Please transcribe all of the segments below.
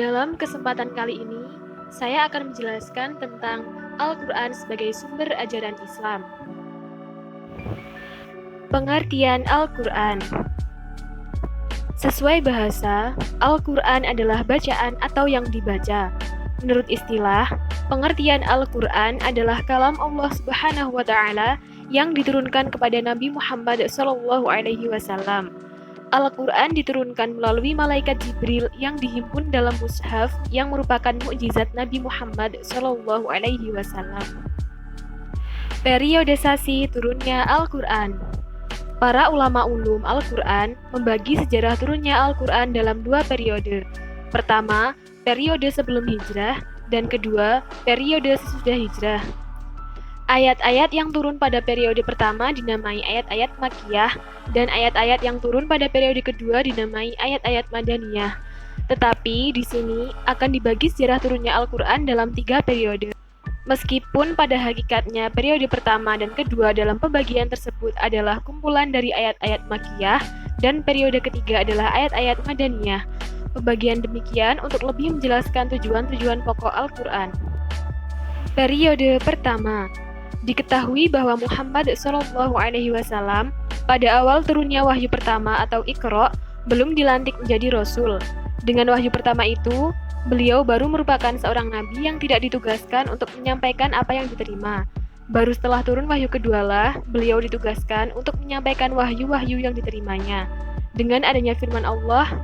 Dalam kesempatan kali ini, saya akan menjelaskan tentang Al-Quran sebagai sumber ajaran Islam. Pengertian Al-Quran. Sesuai bahasa, Al-Quran adalah bacaan atau yang dibaca. Menurut istilah, pengertian Al-Quran adalah kalam Allah Subhanahu wa Ta'ala yang diturunkan kepada Nabi Muhammad SAW. Al-Quran diturunkan melalui malaikat Jibril yang dihimpun dalam mushaf yang merupakan mukjizat Nabi Muhammad SAW. Periodisasi turunnya Al-Quran. Para ulama ulum Al-Quran membagi sejarah turunnya Al-Quran dalam dua periode. Pertama, periode sebelum hijrah, dan kedua, periode sesudah hijrah. Ayat-ayat yang turun pada periode pertama dinamai ayat-ayat Makkiyah, dan ayat-ayat yang turun pada periode kedua dinamai ayat-ayat Madaniyah. Tetapi di sini akan dibagi sejarah turunnya Al-Quran dalam tiga periode. Meskipun pada hakikatnya periode pertama dan kedua dalam pembagian tersebut adalah kumpulan dari ayat-ayat Makkiyah, dan periode ketiga adalah ayat-ayat Madaniyah. Pembagian demikian untuk lebih menjelaskan tujuan-tujuan pokok Al-Quran. Periode pertama. Diketahui bahwa Muhammad SAW pada awal turunnya wahyu pertama atau Iqra belum dilantik menjadi Rasul. Dengan wahyu pertama itu, beliau baru merupakan seorang nabi yang tidak ditugaskan untuk menyampaikan apa yang diterima. Baru setelah turun wahyu kedualah, beliau ditugaskan untuk menyampaikan wahyu-wahyu yang diterimanya. Dengan adanya firman Allah,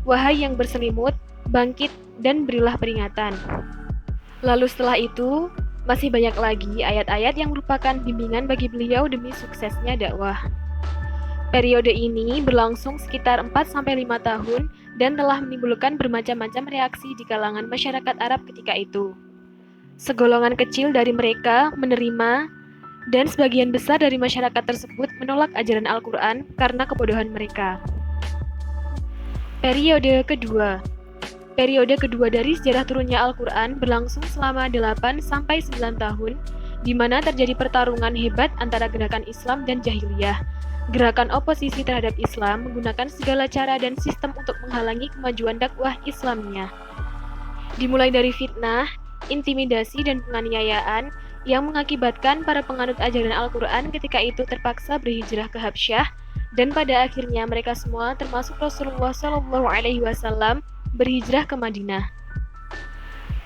"Wahai yang berselimut, bangkit dan berilah peringatan." Lalu setelah itu, masih banyak lagi ayat-ayat yang merupakan bimbingan bagi beliau demi suksesnya dakwah. Periode ini berlangsung sekitar 4-5 tahun dan telah menimbulkan bermacam-macam reaksi di kalangan masyarakat Arab ketika itu. Segolongan kecil dari mereka menerima, dan sebagian besar dari masyarakat tersebut menolak ajaran Al-Quran karena kebodohan mereka. Periode kedua. Periode kedua dari sejarah turunnya Al-Quran berlangsung selama 8-9 tahun, di mana terjadi pertarungan hebat antara gerakan Islam dan Jahiliyah. Gerakan oposisi terhadap Islam menggunakan segala cara dan sistem untuk menghalangi kemajuan dakwah Islamnya. Dimulai dari fitnah, intimidasi, dan penganiayaan yang mengakibatkan para penganut ajaran Al-Quran ketika itu terpaksa berhijrah ke Habsyah, dan pada akhirnya mereka semua termasuk Rasulullah SAW berhijrah ke Madinah.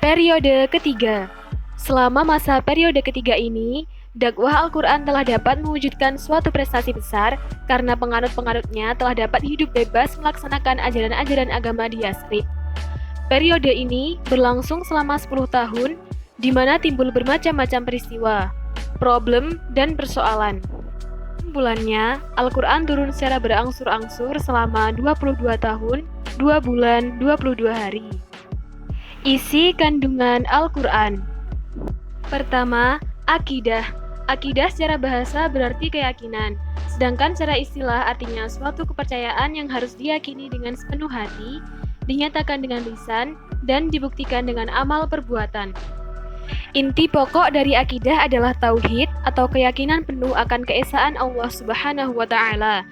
Periode ketiga. Selama masa periode ketiga ini, dakwah Al-Quran telah dapat mewujudkan suatu prestasi besar karena penganut-penganutnya telah dapat hidup bebas melaksanakan ajaran-ajaran agama di Yasrib. Periode ini berlangsung selama 10 tahun, di mana timbul bermacam-macam peristiwa, problem, dan persoalan. Bulannya, Al-Quran turun secara berangsur-angsur selama 22 tahun, 2 bulan, 22 hari. Isi kandungan Al-Quran. Pertama, akidah. Akidah secara bahasa berarti keyakinan, sedangkan secara istilah artinya suatu kepercayaan yang harus diyakini dengan sepenuh hati, dinyatakan dengan lisan, dan dibuktikan dengan amal perbuatan. Inti pokok dari akidah adalah tauhid atau keyakinan penuh akan keesaan Allah Subhanahu wa Ta'ala.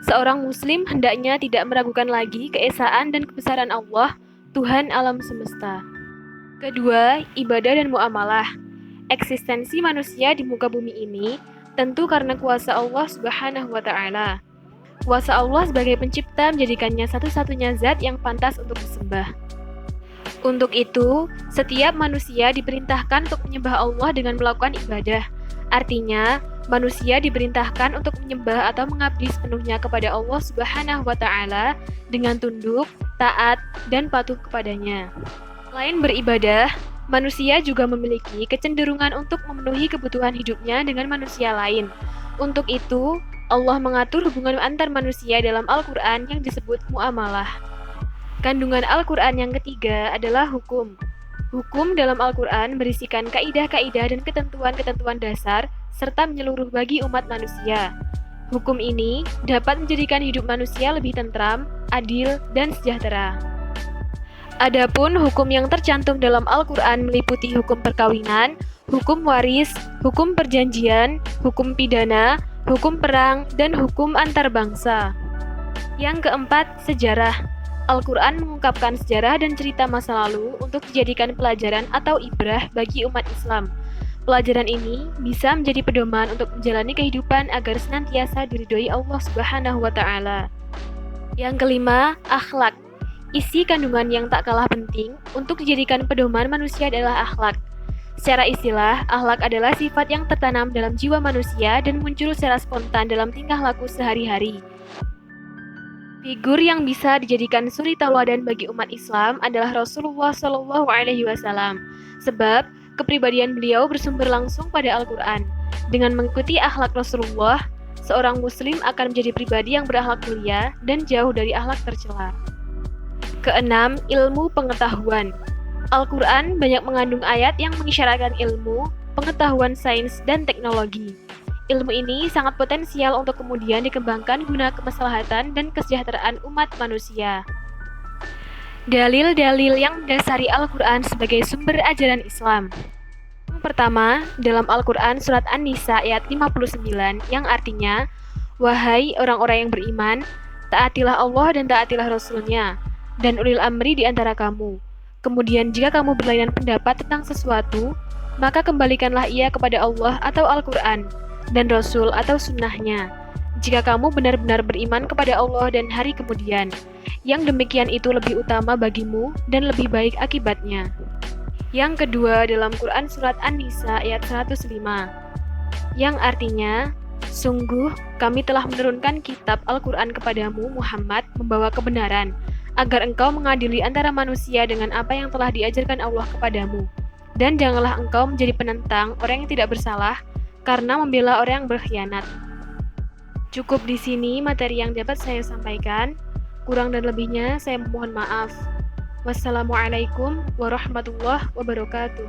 Seorang muslim hendaknya tidak meragukan lagi keesaan dan kebesaran Allah, Tuhan alam semesta. Kedua, ibadah dan muamalah. Eksistensi manusia di muka bumi ini tentu karena kuasa Allah Subhanahu wa Ta'ala. Kuasa Allah sebagai pencipta menjadikannya satu-satunya zat yang pantas untuk disembah. Untuk itu, setiap manusia diperintahkan untuk menyembah Allah dengan melakukan ibadah. Artinya, manusia diperintahkan untuk menyembah atau mengabdi sepenuhnya kepada Allah Subhanahu wa Ta'ala dengan tunduk, taat, dan patuh kepadanya. Selain beribadah, manusia juga memiliki kecenderungan untuk memenuhi kebutuhan hidupnya dengan manusia lain. Untuk itu, Allah mengatur hubungan antar manusia dalam Al-Quran yang disebut muamalah. Kandungan Al-Quran yang ketiga adalah hukum. Hukum dalam Al-Quran berisikan kaidah-kaidah dan ketentuan-ketentuan dasar serta menyeluruh bagi umat manusia. Hukum ini dapat menjadikan hidup manusia lebih tentram, adil, dan sejahtera. Adapun hukum yang tercantum dalam Al-Quran meliputi hukum perkawinan, hukum waris, hukum perjanjian, hukum pidana, hukum perang, dan hukum antar bangsa. Yang keempat, sejarah. Al-Quran mengungkapkan sejarah dan cerita masa lalu untuk dijadikan pelajaran atau ibrah bagi umat Islam. Pelajaran ini bisa menjadi pedoman untuk menjalani kehidupan agar senantiasa diridhoi Allah Subhanahu wa Ta'ala. Yang kelima, akhlak. Isi kandungan yang tak kalah penting untuk dijadikan pedoman manusia adalah akhlak. Secara istilah, akhlak adalah sifat yang tertanam dalam jiwa manusia dan muncul secara spontan dalam tingkah laku sehari-hari. Figur yang bisa dijadikan suri tauladan bagi umat Islam adalah Rasulullah Shallallahu Alaihi Wasallam, sebab kepribadian beliau bersumber langsung pada Al-Quran. Dengan mengikuti akhlak Rasulullah, seorang Muslim akan menjadi pribadi yang berakhlak mulia dan jauh dari akhlak tercela. Keenam, ilmu pengetahuan. Al-Quran banyak mengandung ayat yang mengisyaratkan ilmu, pengetahuan sains, dan teknologi. Ilmu ini sangat potensial untuk kemudian dikembangkan guna kemaslahatan dan kesejahteraan umat manusia. Dalil-dalil yang mendasari Al-Quran sebagai sumber ajaran Islam. Yang pertama, dalam Al-Quran surat An-Nisa ayat 59 yang artinya, "Wahai orang-orang yang beriman, taatilah Allah dan taatilah Rasul-Nya, dan ulil amri di antara kamu. Kemudian jika kamu berlainan pendapat tentang sesuatu, maka kembalikanlah ia kepada Allah atau Al-Quran, dan Rasul atau sunnahnya. Jika kamu benar-benar beriman kepada Allah dan hari kemudian, yang demikian itu lebih utama bagimu dan lebih baik akibatnya." Yang kedua dalam Quran surat An-Nisa ayat 105, yang artinya, "Sungguh kami telah menurunkan kitab Al-Quran kepadamu Muhammad membawa kebenaran, agar engkau mengadili antara manusia dengan apa yang telah diajarkan Allah kepadamu. Dan janganlah engkau menjadi penentang orang yang tidak bersalah, karena membela orang yang berkhianat." Cukup di sini materi yang dapat saya sampaikan. Kurang dan lebihnya saya mohon maaf. Wassalamualaikum warahmatullahi wabarakatuh.